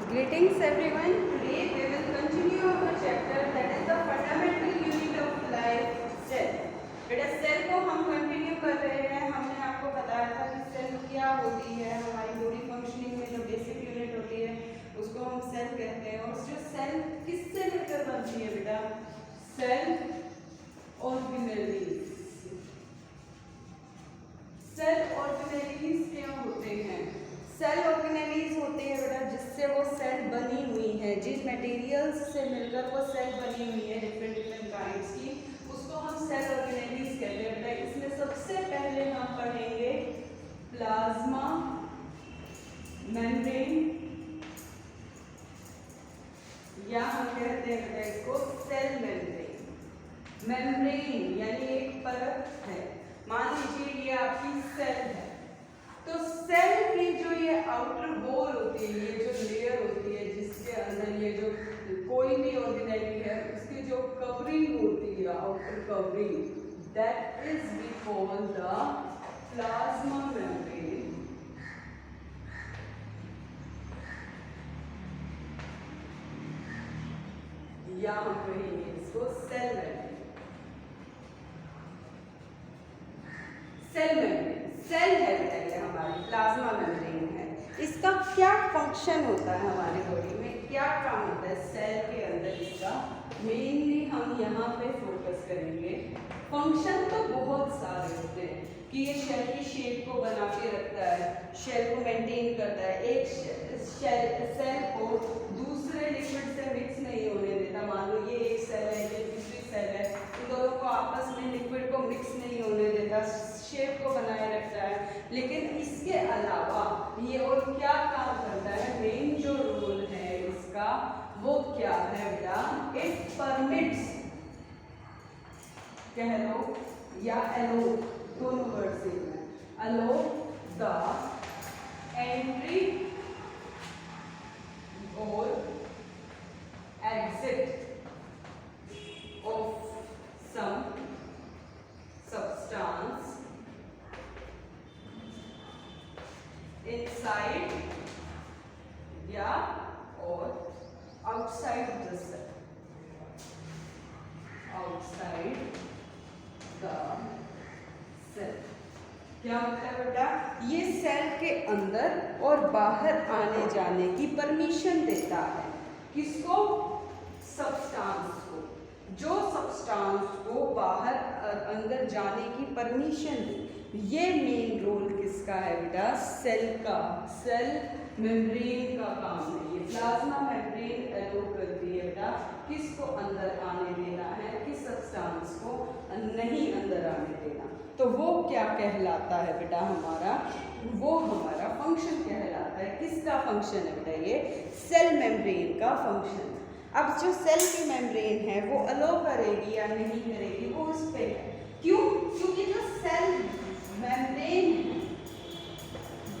Greetings everyone. Today we will continue our chapter that is the fundamental unit of life, cell. बेटा cell को हम continue कर रहे हैं. हमने आपको बताया था कि सेल क्या होती है. हमारी बॉडी फंक्शनिंग में जो बेसिक यूनिट होती है उसको हम सेल कहते हैं. और जो सेल किससे मिलकर बनती है बेटा? Cell organelles. सेल ऑर्गेनेलीज क्या होते हैं? सेल ऑर्गेनेलीज होते हैं बेटा जिससे वो सेल बनी हुई है, जिस मटेरियल्स से मिलकर वो सेल बनी हुई है डिफरेंट डिफरेंट काइंड्स की, उसको हम सेल ऑर्गेनेलीज कहते हैं बेटा. इसमें सबसे पहले हम पढ़ेंगे प्लाज्मा मेम्ब्रेन, या हम कहते हैं बेटा इसको सेल मेम्ब्रेन. मेम्ब्रेन यानी एक परत है. मान लीजिए ये आपकी सेल है, तो सेल की जो ये आउटर वॉल होती है, ये जो लेयर होती है जिसके अंदर ये जो कोई भी ऑर्गेनेली है उसकी जो कवरिंग होती है, outer covering, that is we call the plasma membrane. या हम कहेंगे इसको cell membrane. Cell membrane cell है बेटा, ये हमारी प्लाज्मा मेम्ब्रेन है. इसका क्या फंक्शन होता है हमारी बॉडी में, क्या काम होता है सेल के अंदर इसका, मेनली हम यहाँ पे फोकस करेंगे. फंक्शन तो बहुत सारे होते हैं कि ये सेल की शेप को बना के रखता है, सेल को मेंटेन करता है, एक सेल को दूसरे लिक्विड से मिक्स नहीं होने देता. मान लो ये एक सेल है, ये दूसरी सेल है, इन दोनों को आपस में लिक्विड को मिक्स नहीं होने देता, शेप को बनाए रखता है. लेकिन इसके अलावा ये और क्या काम करता है, मेन जो रोल है इसका वो क्या है बेटा? इट परमिट्स, कह लो या अलो, दोनों वर्ड से अलो द एंट्री और exit of some substance inside या और outside the cell, outside the cell. क्या होता है बेटा? ये सेल के अंदर और बाहर आने जाने की परमिशन देता है. किसको? सब्सटेंस को. जो सब्सटेंस को बाहर अंदर जाने की परमिशन दे. ये मेन रोल किसका है बेटा? सेल का. सेल मेम्ब्रेन का काम है. ये प्लाज्मा मेम्ब्रेन अलो करती है बेटा किसको अंदर आने देना है, किस सब्सटेंस को नहीं अंदर आने देना. तो वो क्या कहलाता है बेटा हमारा? वो हमारा फंक्शन कहलाता है. किसका फंक्शन है बेटा? ये सेल मेम्ब्रेन का फंक्शन. अब जो सेल की मेम्ब्रेन है वो अलो करेगी या नहीं करेगी वो उस पे है. क्यों? क्योंकि जो सेल मेम्ब्रेन है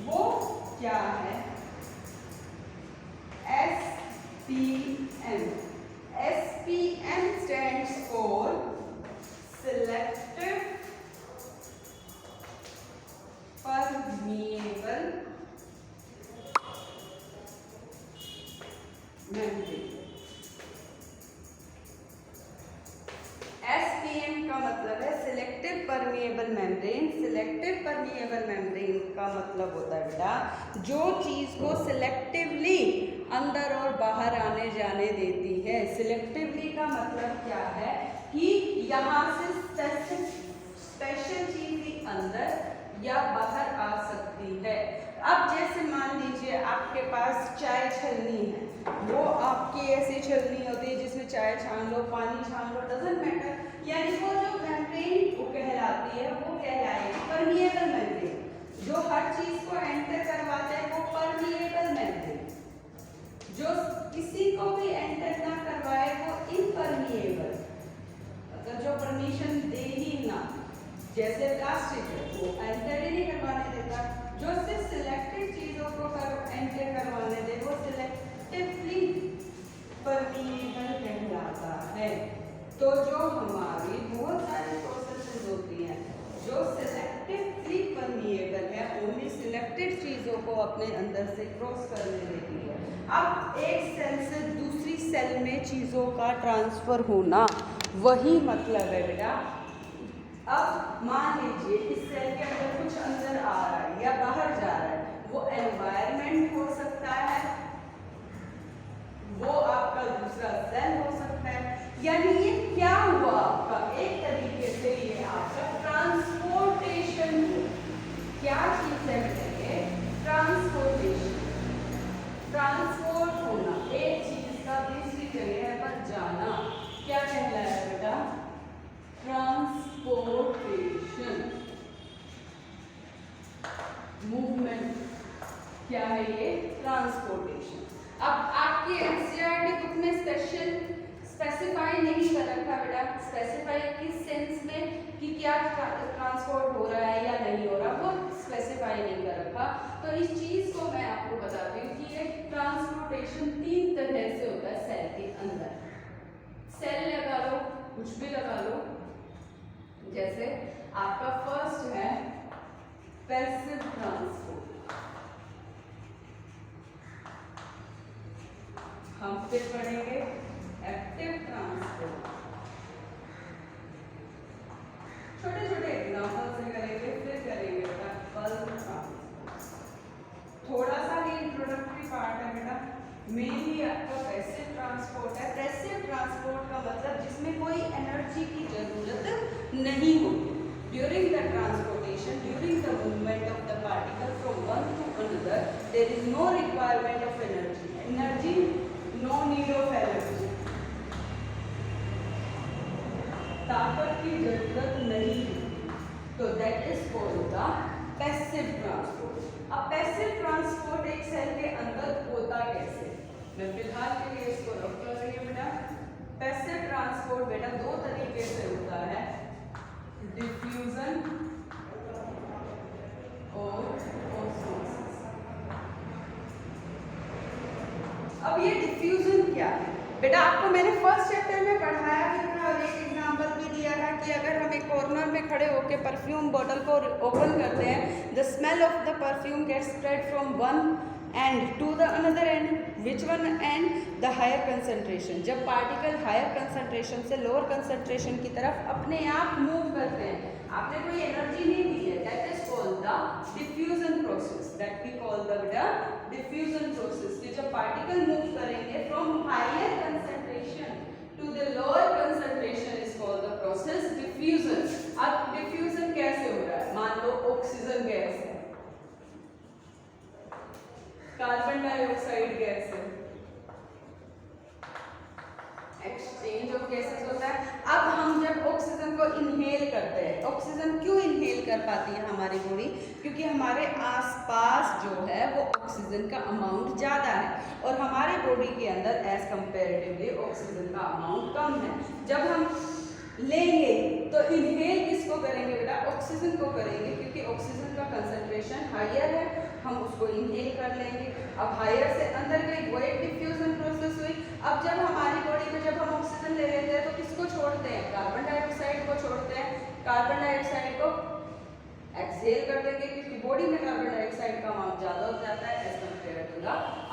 वो क्या है? SPM. SPM stands for selective permeable membrane. SPM का मतलब है selective permeable membrane. Selective permeable membrane का मतलब होता है बेटा जो चीज़ को सिलेक्टिवली अंदर और बाहर आने जाने देती है. सिलेक्टिवली का मतलब क्या है कि यहाँ से स्पेशल चीज़ ही अंदर या बाहर आ सकती है. अब जैसे मान लीजिए आपके पास चाय छलनी है, वो आपकी ऐसी छलनी होती है जिसमें चाय छान लो, पानी छान लो, डजंट मैटर. यानी वो जो मेम्ब्रेन वो कहलाती है वो कहलाएगी परमिएबल मेम्ब्रेन. जो हर चीज को एंटर करवाता है वो परमिएबल मेम्ब्रेन. जो किसी को भी एंटर ना करवाए वो इम्परमिएबल, मतलब जो परमिशन दे ही ना, जैसे प्लास्टिक है वो एंटर ही नहीं करवाने देता. जो सिर्फ सिलेक्टेड चीजों को एंटर करवाने दे वो सिलेक्टिवली परमिएबल कहलाता है. तो जो हमारी बहुत सारी प्रोसेसेस होती हैं जो सिलेक्टिवली परमिएबल है, ओनली सिलेक्टेड चीज़ों को अपने अंदर से क्रॉस करने देती है. अब सेल में चीज़ों का ट्रांसफ़र होना, वही मतलब है बेटा। अब मान लीजिए इस सेल के अंदर कुछ अंदर आ रहा है या बाहर जा रहा है, वो एनवायरनमेंट हो सकता है, वो आपका दूसरा सेल हो सकता है। यानी ये क्या हुआ आपका, एक तरीके से ये आपका ट्रांसपोर्टेशन हुआ। क्या चीज है बेटा, ट्रांसपोर्टेशन, ट्रांसपोर्ट होना, एक चीज का दूसरी जगह पर जाना, क्या कहलाता है बेटा, ट्रांसपोर्टेशन, मूवमेंट। क्या है ये, ट्रांसपोर्टेशन। अब आपकी एनसीईआरटी बुक में स्पेसिफाई नहीं कर रखा बेटा, स्पेसिफाई किस सेंस में कि क्या ट्रांसपोर्ट हो रहा है या नहीं हो रहा, वो स्पेसिफाई नहीं कर रखा। तो इस चीज को मैं आपको बताती हूँ कि ये ट्रांसपोर्टेशन 3 तरह से होता है सेल के अंदर। सेल लगा लो, कुछ भी लगा लो, जैसे आपका फर्स्ट है पैसिव ट्रांसपोर्ट। हम फिर पढ़ेंगे एक्टिव ट्रांसपोर्ट, छोटे छोटे एग्जाम्पल से करेंगे, फिर करेंगे बेटा बल्क ट्रांसपोर्ट। थोड़ा सा ही इंट्रोडक्टरी पार्ट है बेटा, मेनली आपका पैसिव ट्रांसपोर्ट है। पैसिव ट्रांसपोर्ट का मतलब जिसमें कोई एनर्जी की जरूरत नहीं होती। During the transportation, during the movement of the particle from one to another, there is no requirement of energy, no need of energy, ताकत की जरूरत नहीं, तो that is called the passive transport. अब पैसिव ट्रांसपोर्ट एक cell के अंदर होता कैसे, मैं फिलहाल के लिए इसको रख कर रही हूँ बेटा। पैसिव ट्रांसपोर्ट बेटा 2 तरीके से होता है, डिफ्यूजन और ऑस्मोसिस। अब ये डिफ्यूजन क्या है बेटा, आपको मैंने फर्स्ट चैप्टर में पढ़ाया भी था और एक एग्जांपल भी दिया था कि अगर हम एक कॉर्नर में खड़े होकर परफ्यूम बॉटल को ओपन करते हैं, the smell of the perfume gets spread from one end to the another end, which one end, the higher concentration. जब पार्टिकल हायर कंसंट्रेशन से लोअर कंसंट्रेशन की तरफ अपने आप मूव करते हैं, आपने कोई एनर्जी नहीं दी है, that is called the diffusion process, that we call the diffusion process. कि जब पार्टिकल मूव करेंगे from higher concentration to the lower concentration is called the process diffusion. अब डिफ्यूजन कैसे हो रहा है, मान लो ऑक्सीजन गैस है, कार्बन डाइऑक्साइड गैस है, एक्सचेंज ऑफ गैसेस होता है। अब हम जब ऑक्सीजन को इनहेल करते हैं, ऑक्सीजन क्यों इनहेल कर पाती है हमारी बॉडी, क्योंकि हमारे आसपास जो है वो ऑक्सीजन का अमाउंट ज़्यादा है और हमारे बॉडी के अंदर एज कंपेरेटिवली ऑक्सीजन का अमाउंट कम है। जब हम लेंगे तो इनहेल किसको करेंगे बेटा, ऑक्सीजन को करेंगे, क्योंकि ऑक्सीजन का कंसंट्रेशन हायर है, हम उसको इनहेल कर लेंगे। अब हायर से अंदर गई, वो एक डिफ्यूजन प्रोसेस हुई। अब जब हमारी बॉडी में जब हम ऑक्सीजन ले लेते हैं तो किसको छोड़ते हैं, कार्बन डाइऑक्साइड को छोड़ते हैं, कार्बन डाइऑक्साइड को एक्सहेल कर देंगे, क्योंकि बॉडी में कार्बन डाइऑक्साइड का अमाउंट ज़्यादा हो जाता है as compare to the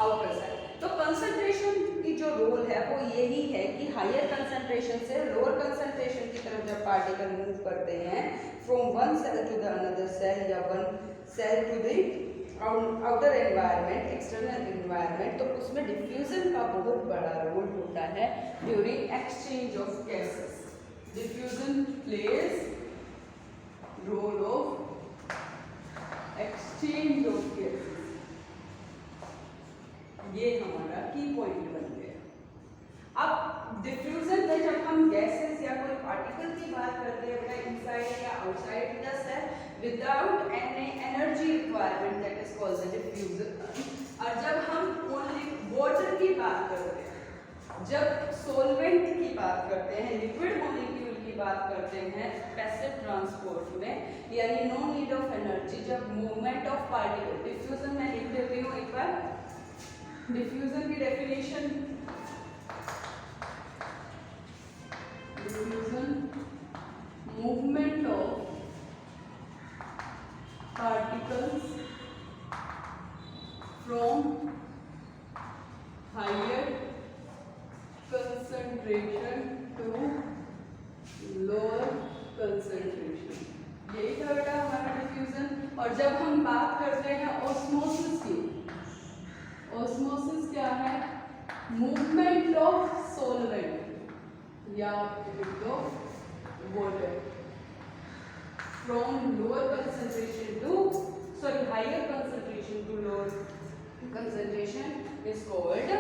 outer side. तो कंसंट्रेशन की जो रोल है वो यही है कि हायर कंसंट्रेशन से लोअर कंसंट्रेशन की तरफ जब पार्टिकल मूव करते हैं from one cell to the another cell या one cell to the outer environment, external environment, तो उसमें डिफ्यूजन का बहुत बड़ा रोल होता है during exchange of gases. Diffusion plays role of exchange of gases, ये हमारा की पॉइंट बन गया। अब डिफ्यूजन में जब हम गैसेस या कोई पार्टिकल की बात करते हैं बेटा, इनसाइड या outside the cell without any energy requirement, that is called the diffusion. और जब हम ओनली वाटर की बात करते हैं, जब सोलवेंट की बात करते हैं, लिक्विड मॉलिक्यूल की बात करते हैं पैसिव ट्रांसपोर्ट में, यानी नो नीड ऑफ एनर्जी, जब मूवमेंट ऑफ पार्टिकल, डिफ्यूजन मैं लिख देती हूँ एक बार। डिफ्यूजन की definition, diffusion movement of particles from higher concentration to lower concentration, यही था बेटा हमारा डिफ्यूजन। और जब हम बात करते हैं ऑस्मोसिस की, ऑस्मोसिस क्या है? मूवमेंट ऑफ सॉल्वेंट या water from lower concentration to higher concentration to lower concentration is called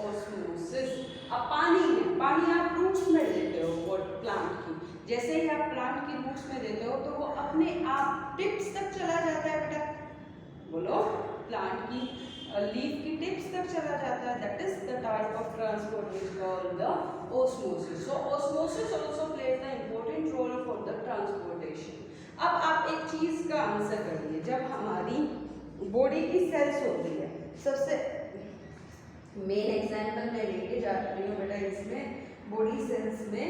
osmosis. अब पानी है, पानी आप रूट्स में देते हो प्लांट की, जैसे ही आप प्लांट की रूट्स में देते हो तो वो अपने आप टिप्स तक चला जाता है बेटा, बोलो, प्लांट की लीफ की टिप्स तक चला जाता है। That is the type of transport which called the osmosis. So osmosis also plays the important role for the transportation. अब आप एक चीज का आंसर करिए, जब हमारी बॉडी की सेल्स होती है, सबसे मेन एग्जांपल मैं लेके जा रही हूँ बेटा, इसमें बॉडी सेल्स में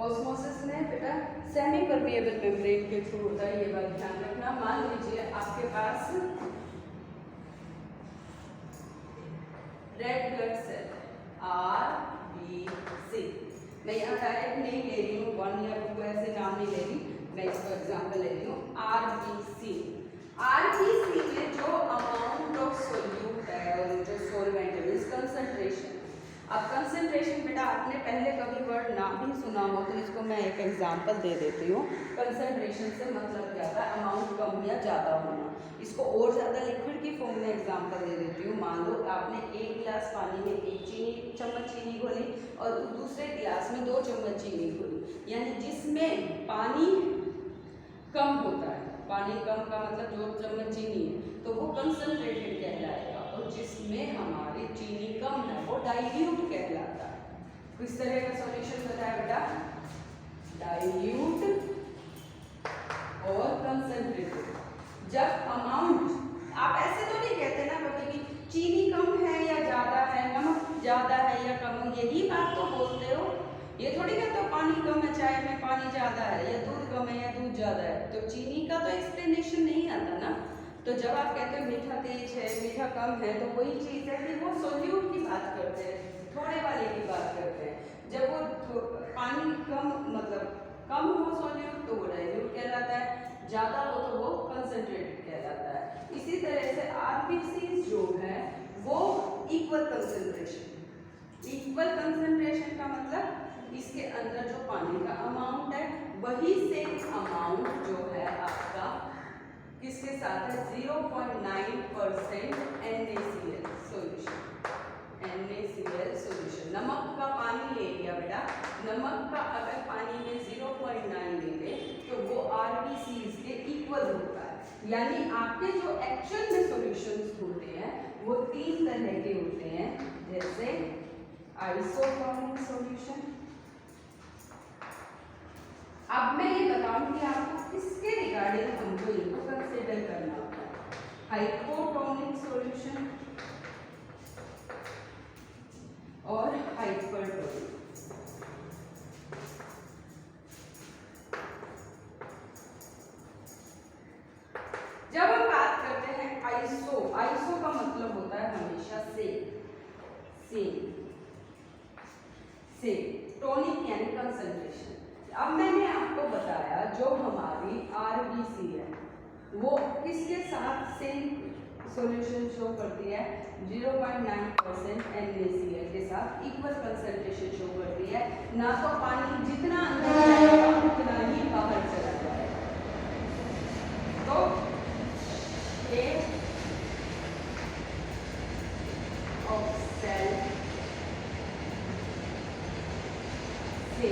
ऑस्मोसिस में बेटा सेमी परमिएबल मेम्ब्रेन के थ्रू होता है, ये बात ध्यान रखना। मान लीजिए आपके पास रेड ब्लड सेल RBC, मैं यहाँ डायरेक्ट नहीं ले रही हूँ, 1 या 2 ऐसे नाम नहीं ले रही, मैं इसको एग्जाम्पल ले रही हूँ। RBC में जो अमाउंट ऑफ सोल्यूट है और जो सॉल्वेंट है मींस कंसंट्रेशन। अब कंसंट्रेशन बेटा आपने पहले कभी वर्ड ना भी सुना हो तो इसको मैं एक एग्जांपल दे देती हूँ। कंसंट्रेशन से मतलब क्या है? अमाउंट कम या ज़्यादा होना। इसको और ज़्यादा लिक्विड की फॉर्म में एग्जांपल दे देती हूँ। मान लो आपने 1 गिलास पानी में 1 चम्मच चीनी घोली और दूसरे गिलास में 2 चम्मच चीनी घोली, यानी जिसमें पानी कम होता है, पानी कम का मतलब 2 चम्मच चीनी है तो वो कंसंट्रेटेड कहलाएगा, और जिसमें हमारी चीनी कम है वो डाइल्यूट कहलाता है। किस तरह का सॉल्यूशन बताया बेटा? डाइल्यूट और कंसंट्रेटेड। जब अमाउंट आप ऐसे तो नहीं कहते ना कभी कि चीनी कम है या ज़्यादा है, नमक ज़्यादा है या कम, यही बात तो बोलते हो। ये थोड़ी कहते हो पानी कम है, चाय में पानी ज़्यादा है, या दूध कम है या दूध ज़्यादा है, तो चीनी का तो एक्सप्लेनेशन नहीं आता ना। तो जब आप कहते हो मीठा तेज है, मीठा कम है, तो वही चीज़ है कि वो सोल्यूट की बात करते हैं, थोड़े वाले की बात करते हैं। जब वो पानी कम मतलब कम हो सोल्यूट तो वो डाइल्यूट कहलाता है, ज़्यादा हो तो वो कंसंट्रेटेड कहलाता है। इसी तरह से RBC जो है वो इक्वल कंसंट्रेशन का मतलब इसके अंदर जो पानी का अमाउंट है वही सेम अमाउंट जो है आपका किसके साथ है? 0.9% NaCl सॉल्यूशन। NaCl सॉल्यूशन, नमक का पानी ले लिया बेटा, नमक का अगर पानी में 0.9 ले ले तो वो RBCs के इक्वल होता है। यानी आपके जो एक्चुअल में सॉल्यूशंस होते हैं वो 3 तरह के होते हैं, जैसे आइसोटोनिक सॉल्यूशन। अब मैं ये बताऊंगी आपको किसके रिगार्डिंग हमको इनको कंसिडर करना होता है। हाइपोटोनिक सॉल्यूशन और हाइपरटोनिक। जब हम बात करते हैं आइसो का मतलब होता है हमेशा सेम, टोनिक यानी कंसंट्रेशन। अब मैंने आपको बताया जो हमारी RBC है वो किसके साथ सेम सॉल्यूशन शो करती है? 0.9% NaCl के साथ इक्वल कंसंट्रेशन शो करती है। ना तो पानी जितना अंदर जाएगा उतना ही बाहर चला जाएगा। तो A of cell कि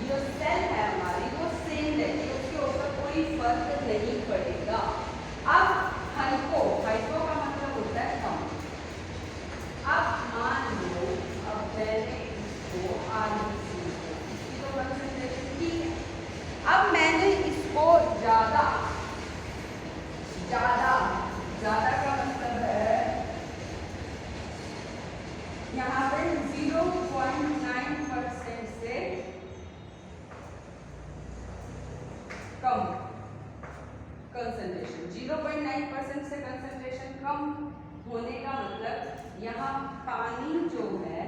जो सेल है हमारी वो सेम रहेगी, उसके ऊपर कोई फर्क नहीं पड़ेगा। अब हाइपो का मतलब होता है कम। अब मान लो अब मैंने इसको RBC इसकी तो कंसंट्रेशन ठीक है, अब मैंने इसको ज़्यादा कंसंट्रेशन 0.9% से कंसंट्रेशन कम होने का मतलब यहाँ पानी जो है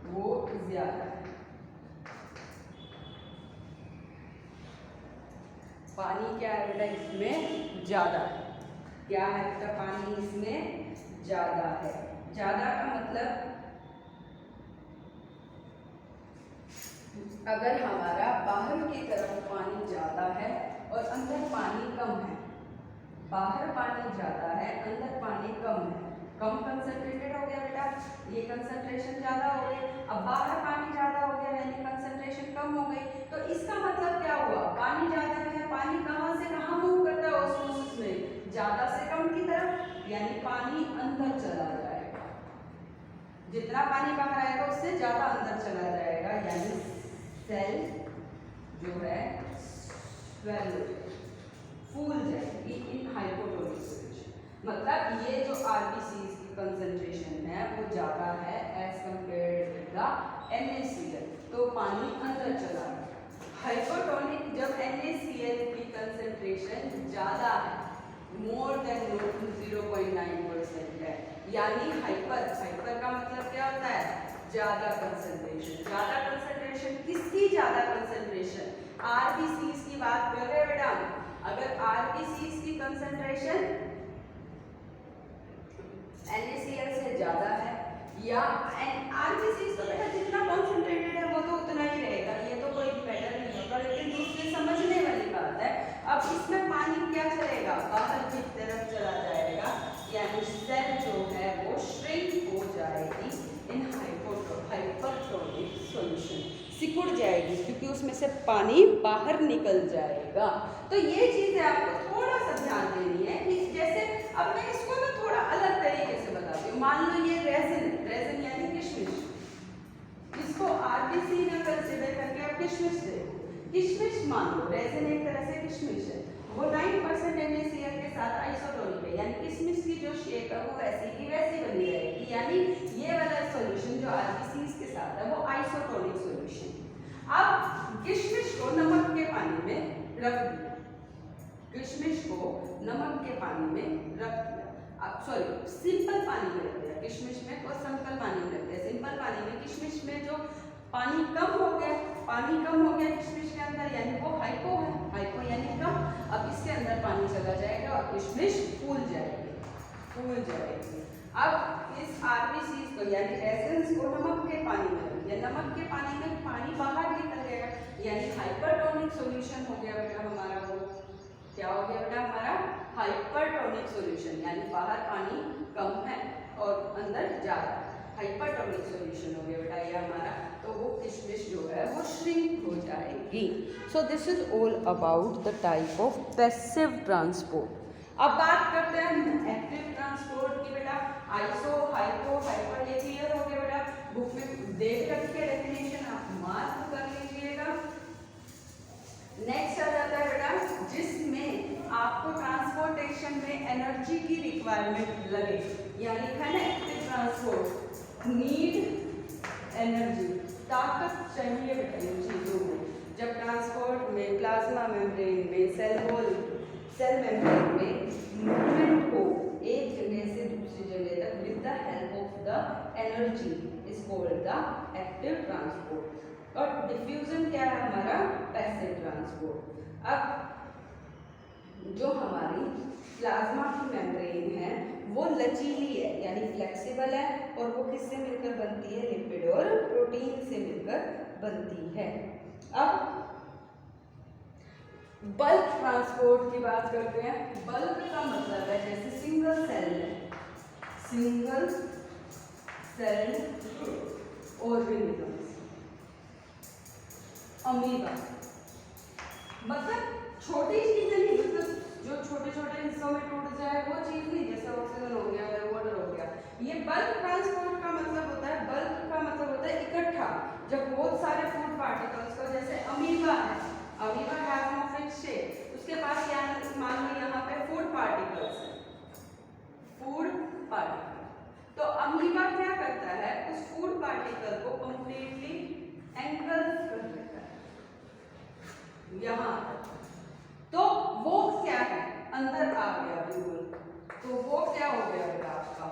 वो ज्यादा है। पानी क्या है बेटा इसमें ज्यादा है। क्या है बेटा पानी इसमें ज्यादा है। ज्यादा का मतलब अगर हमारा बाहर की तरफ पानी ज्यादा है और अंदर पानी कम है, बाहर पानी ज्यादा है अंदर पानी कम है, कम कंसंट्रेटेड हो गया बेटा, ये कंसंट्रेशन ज्यादा हो गई। अब बाहर पानी ज्यादा हो गया यानी कंसंट्रेशन कम हो गई। तो इसका मतलब क्या हुआ, पानी ज्यादा है, पानी कहाँ से कहाँ मूव करता है ऑस्मोसिस में, ज्यादा से कम की तरफ, यानी पानी अंदर चला जाएगा। जितना पानी बाहर आएगा उससे ज्यादा अंदर चला जाएगा, यानी सेल जो है स्वेल फूल जाएगी इन हाइपोटोनिक सॉल्यूशन। मतलब ये जो आरबीसीज की कंसंट्रेशन है वो ज़्यादा है as compare to the NaCl, तो पानी अंदर चला गया। हाइपोटोनिक जब NaCl की कंसंट्रेशन ज़्यादा है, मोर देन 0.9% है, यानी हाइपर का मतलब क्या होता है, ज़्यादा कंसंट्रेशन। ज़्यादा कंसंट्रेशन किसकी ज़्यादा कंसंट्रेशन, आरबीसीज की बात कर रहे हैं बेटा। अगर आरबीसीज की कंसंट्रेशन NaCl से ज्यादा है या आरबीसीज तो बेटा जितना कॉन्सेंट्रेटेड है वो तो उतना ही रहेगा, ये तो कोई मैटर नहीं होगा, लेकिन दूसरी समझने वाली बात है। अब इसमें पानी क्या चलेगा, बाहर की तरफ चला जाएगा, यानी सेल जो है वो श्रिंक हो जाएगी इन हाइपरटोनिक सॉल्यूशन, सिकुड़ जाएगी क्योंकि उसमें से पानी बाहर निकल जाएगा। तो ये चीजें आपको थोड़ा सा ध्यान देनी है कि जैसे अब मैं इसको ना थोड़ा अलग तरीके से बताती हूँ। मान लो ये रेजिन यानी किशमिश, इसको आरबीसी ना कंसीडर करके आप किशमिश देखो, किशमिश मान लो रेजिन एक तरह से किशमिश है, वो 9% NaCl के साथ आइसोटोनिक है, यानी किशमिश की जो शेप है वो वैसी की वैसी बनी रहेगी, यानी ये वाला सॉल्यूशन जो आरबीसी के साथ है वो आइसोटोनिक सॉल्यूशन। अब किशमिश को नमक के पानी में रख दिया, किशमिश को नमक के पानी में रख दिया, अब सॉरी सिंपल पानी में रख दिया, किशमिश में को सिंपल पानी में रख दिया। सिंपल पानी में किशमिश में जो पानी कम हो गया, पानी कम हो गया किशमिश के अंदर, यानी वो हाइपो है, हाइपो यानी कम। अब इसके अंदर पानी चला जाएगा और किशमिश फूल जाएगी, फूल जाएगी। अब इस आरबीसीज को यानी रेजिन्स को नमक के पानी में रख दिया, नमक के पानी में पानी बाहर निकल गया, यानी हाइपरटोनिक सॉल्यूशन हो गया बेटा हमारा। वो क्या हो गया बेटा हमारा हाइपरटोनिक सॉल्यूशन, यानी बाहर पानी कम है और अंदर ज्यादा, हाइपरटोनिक सॉल्यूशन हो गया बेटा ये हमारा। तो वो किशमिश जो है वो श्रिंक हो जाएगी। सो this is all about the type of passive transport. अब बात करते हैं एक्टिव ट्रांसपोर्ट की बेटा। आइसो, हाइपो, हाइपर ये क्लियर हो गया बेटा, बुक में देख करके डेफिनेशन आप मार्क कर लीजिएगा। नेक्स्ट आ जाता है बेटा जिसमें आपको ट्रांसपोर्टेशन में एनर्जी की रिक्वायरमेंट लगे, यानी लिखा है ना एक्टिव ट्रांसपोर्ट नीड एनर्जी, ताकत चाहिए बेटा इन चीजों में। जब ट्रांसपोर्ट में प्लाज्मा मेम्ब्रेन में सेल मेम्ब्रेन में मूवमेंट हो एक जगह से दूसरी जगह तक with the help of the energy is called the active transport. और डिफ्यूजन क्या है हमारा पैसिव ट्रांसपोर्ट। अब जो हमारी प्लाज्मा की मेम्ब्रेन है वो लचीली है यानी फ्लेक्सिबल है, और वो किससे मिलकर बनती है, लिपिड और प्रोटीन से मिलकर बनती है। अब बल्क ट्रांसपोर्ट की बात करते हैं। बल्क का मतलब है जैसे सिंगल सेल ऑर्गेनिजम्स, अमीबा, मतलब छोटी चीजें नहीं, मतलब जो छोटे छोटे हिस्सों में टूट जाए वो चीज नहीं, जैसे ऑक्सीजन हो गया, वाटर हो गया। ये बल्क ट्रांसपोर्ट का मतलब होता है, बल्क का मतलब होता है इकट्ठा, जब बहुत सारे फूड पार्टिकल्स को, जैसे अमीबा है, amoeba have no fixed shape, उसके पास क्या मान लो यहाँ पे फूड पार्टिकल्स है, फूड पार्टिकल। तो अमीबा क्या करता है, उस फूड पार्टिकल को कंप्लीटली एंगल्फ कर देता है यहाँ, तो वो क्या है, अंदर आ गया बिल्कुल, तो वो क्या हो गया बेटा आपका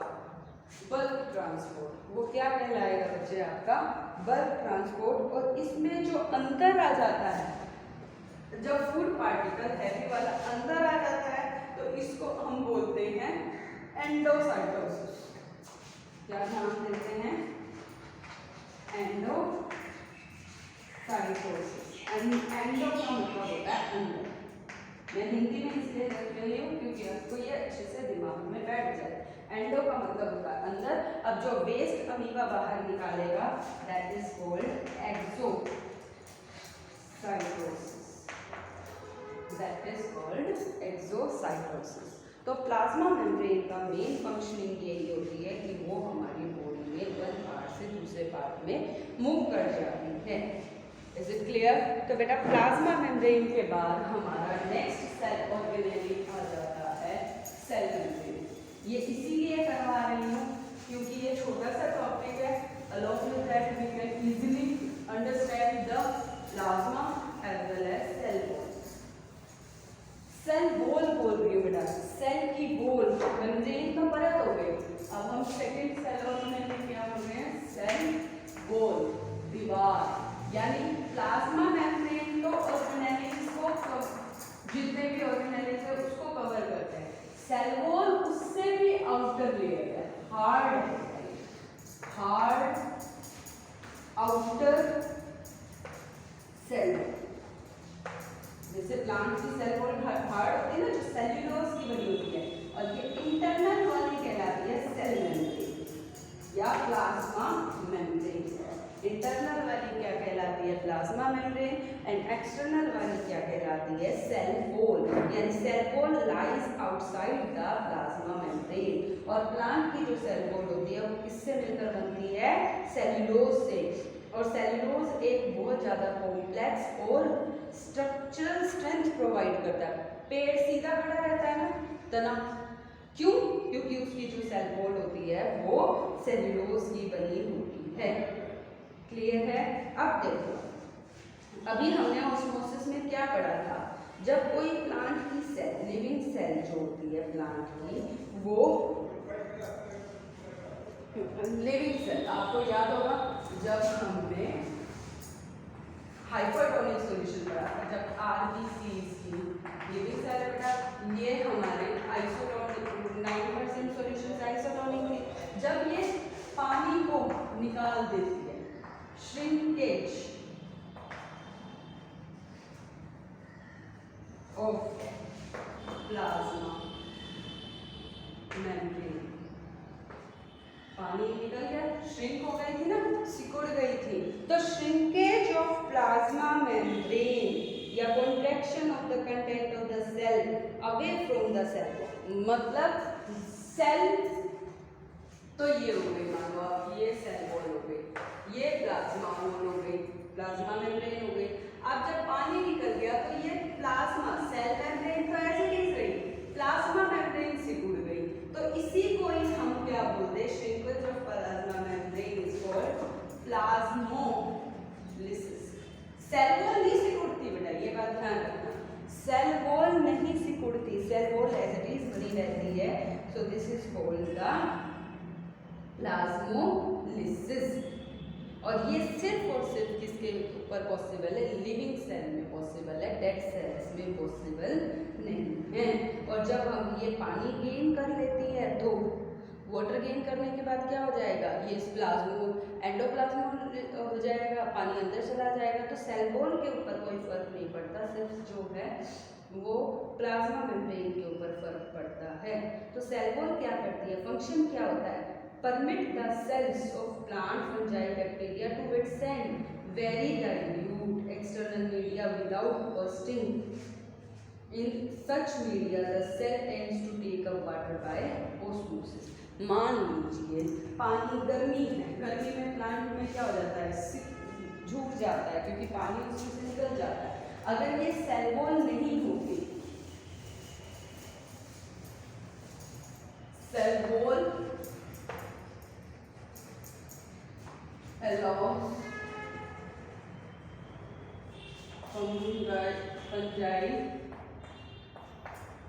बल्क ट्रांसपोर्ट। वो क्या कहलाएगा बच्चे आपका बल्क ट्रांसपोर्ट। और इसमें जो अंदर आ जाता है, जब फूड पार्टिकल हैवी वाला अंदर आ जाता है तो इसको हम बोलते हैं एंडोसाइटोसिस। क्या नाम देते हैं? एंडोसाइटोसिस। एंडो का मतलब होता है अंदर। मैं हिंदी में इसलिए रख रही हूँ क्योंकि आपको ये अच्छे से दिमाग में बैठ जाए। एंडो का मतलब होता है अंदर। अब जो वेस्ट अमीबा बाहर निकालेगा that is called exocytosis. That is called exocytosis. तो प्लाज्मा मेम्ब्रेन का मेन फंक्शनिंग यही होती है कि वो हमारी बॉडी में वन पार्ट से दूसरे पार्ट में मूव कर जाती है। Is it clear? तो बेटा प्लाज्मा मेम्ब्रेन के बाद हमारा नेक्स्ट सेल ऑर्गेनेली आ जाता है सेल मेम्ब्रेन। ये इसीलिए करवा रही हूँ क्योंकि ये छोटा सा टॉपिक है। along with that we can easily understand the plasma as well as cell wall. Cell wall बोल रही हूँ बेटा, सेल की वॉल मेम्ब्रेन तो परत हो गई। अब हम सेकंड सेल ऑर्गेनेल में क्या हो गए हैं? सेल वॉल, दीवार। यानी प्लाज्मा मेम्ब्रेन तो ऑर्गेनेल्स को जितने भी ऑर्गेनेल्स है उसको कवर करते हैं। सेल वॉल उससे भी आउटर लेयर है, हार्ड है, हार्ड आउटर सेल। जैसे प्लांट की सेल वॉल हार्ड होती है ना, जो सेल्यूलोज की बनी होती है, और ये इंटरनल वाली कहलाती है सेल मेम्ब्रेन या प्लाज्मा मेम्ब्रेन। इंटरनल वाली क्या कहलाती है? Plasma membrane. एंड एक्सटर्नल वाली क्या कहलाती है? Cell wall. यानी cell wall lies outside the plasma membrane. और प्लांट की जो सेल वॉल होती है वो किससे मिलकर बनती है? सेल्यूलोज से। और सेल्यूलोज एक बहुत ज़्यादा कॉम्प्लेक्स और स्ट्रक्चरल स्ट्रेंथ प्रोवाइड करता है। पेड़ सीधा खड़ा रहता है ना, तना, क्यों? क्योंकि उसकी जो सेल वॉल होती है वो सेल्यूलोज की बनी होती है। क्लियर है? अब देखो, अभी हमने ऑस्मोसिस में क्या पढ़ा था? जब कोई प्लांट की सेल, लिविंग सेल जो होती है प्लांट की, वो लिविंग सेल, आपको याद होगा जब हमने हाइपरटोनिक सॉल्यूशन पढ़ा था, जब आरबीसी की लिविंग सेल बेटा, ये हमारे आइसोटोनिक 9% सॉल्यूशन आइसोटोनिक थी। जब ये पानी को निकाल देती है, श्रिंकेज ऑफ प्लाज्मा मेम्ब्रेन, पानी निकल गया, श्रिंक हो गई थी ना, सिकुड़ गई थी। तो श्रिंकेज ऑफ प्लाज्मा मेम्ब्रेन या contraction of the content of the cell away from the cell, मतलब सेल तो ये हो गई, मान लो आप ये सेल वॉल हो गई, ये प्लाज्मा वॉल हो गई, प्लाज्मा मेम्ब्रेन हो गई। अब जब पानी निकल गया तो ये प्लाज्मा, सेल मेम्ब्रेन तो ऐसे ही रही, प्लाज्मा मेम्ब्रेन सिकुड़ गई। तो इसी को ही हम क्या बोलते हैं? Shrinkage of plasma membrane is called plasmolysis. Cell wall नहीं सिकुड़ती बेटा, ये बात ध्यान रखना, सेल वॉल नहीं सिकुड़ती, cell wall as it is बनी रहती है। So this is called the plasmolysis. और ये सिर्फ और सिर्फ किसके ऊपर पॉसिबल है? लिविंग सेल में पॉसिबल है, डेड सेल्स में पॉसिबल नहीं है। और जब हम ये पानी गेन कर लेती है तो वाटर गेन करने के बाद क्या हो जाएगा? ये प्लाज्मो एंडोप्लाज्म हो जाएगा, पानी अंदर चला जाएगा। तो सेल वॉल के ऊपर कोई फर्क नहीं पड़ता, सिर्फ जो है वो प्लाज्मा मेम्ब्रेन के ऊपर फर्क पड़ता है। तो सेल वॉल क्या करती है? फंक्शन क्या होता है? permit the cells of plant, fungi, bacteria to withstand very dilute external media without bursting. In such media, the cell tends to take up water by osmosis. मान लीजिए पानी गर्मी है, गर्मी में प्लांट में क्या हो जाता है? झुक जाता है क्योंकि पानी उसमें से निकल जाता है। अगर ये सेल वॉल नहीं होती, cell wall allows fungi,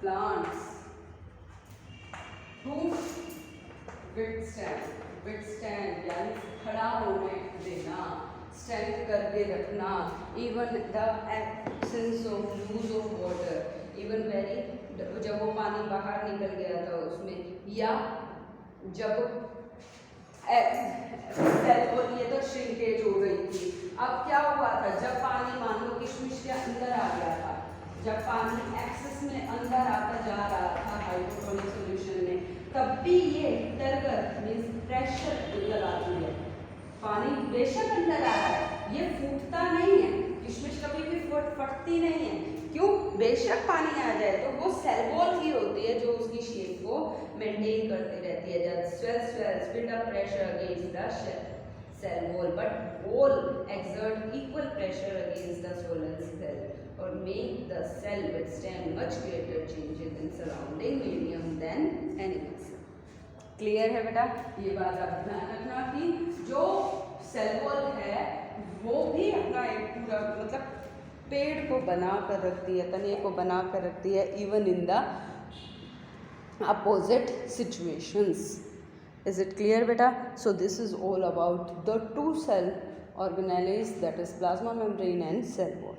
plants withstand यानी खड़ा होने देना, स्टैंड करके रखना, even the absence of lose of water, even very, जब वो पानी बाहर निकल गया था उसमें, या जब ये तो श्रिंकेज हो गई थी। अब क्या हुआ था, जब पानी मान लो किशमिश के अंदर आ गया था, जब पानी एक्सेस में अंदर आता जा रहा था हाइड्रोपोनिक सॉल्यूशन में, तब भी ये अंतर्गत मींस प्रेशर निकल आती है। पानी बेशक अंदर आ रहा है, ये फूटता नहीं है, किशमिश कभी भी फटती नहीं है। क्यों? बेशक पानी आ जाए तो वो सेल वॉल ही होती है जो उसकी शेप को मेंटेन करती रहती है। जब swells build up pressure against the cell wall, but wall exert equal pressure against the swollen cell or make the cell withstand much greater changes in surrounding medium than animal cell. Clear है बेटा? ये बात आप ध्यान रखना कि जो cell wall है वो भी अपना एक पूरा मतलब पेड़ को बना कर रखती है, तने को बना कर रखती है, even in the opposite situations. Is it clear बेटा? So this is all about the two cell organelles, that is plasma membrane and cell wall.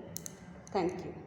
Thank you.